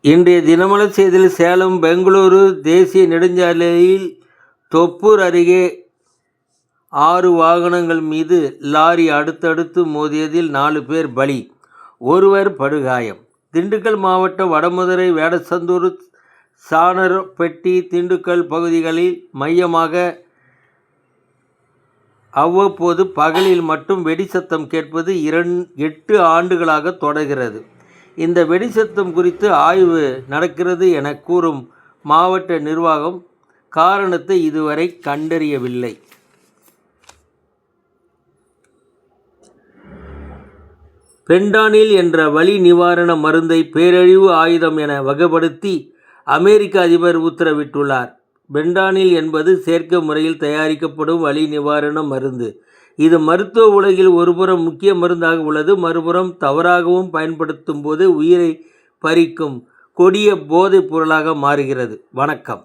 இன்றைய தினமலர் செய்தியில் சேலம் பெங்களூரு தேசிய நெடுஞ்சாலையில் தொப்பூர் அருகே 6 வாகனங்கள் மீது லாரி அடுத்தடுத்து மோதியதில் 4 பேர் பலி, ஒருவர் படுகாயம். திண்டுக்கல் மாவட்டம் வடமதுரை, வேடசந்தூர், சாணர்பட்டி, திண்டுக்கல் பகுதிகளில் மையமாக அவ்வப்போது பகலில் மட்டும் வெடிசத்தம் கேட்பது 8 ஆண்டுகளாக தொடர்கிறது. இந்த வெடிசத்தம் குறித்து ஆய்வு நடக்கிறது என கூறும் மாவட்ட நிர்வாகம் காரணத்தை இதுவரை கண்டறியவில்லை. பென்டானில் என்ற வலி நிவாரண மருந்தை பேரழிவு ஆயுதம் என வகைப்படுத்தி அமெரிக்க அதிபர் உத்தரவிட்டுள்ளார். பென்டானில் என்பது செயற்கை முறையில் தயாரிக்கப்படும் வலி நிவாரண மருந்து. இது மருத்துவ உலகில் ஒருபுறம் முக்கிய மருந்தாக உள்ளது, மறுபுறம் தவறாகவும் பயன்படுத்தும் போது உயிரை பறிக்கும் கொடிய போதைப் பொருளாக மாறுகிறது. வணக்கம்.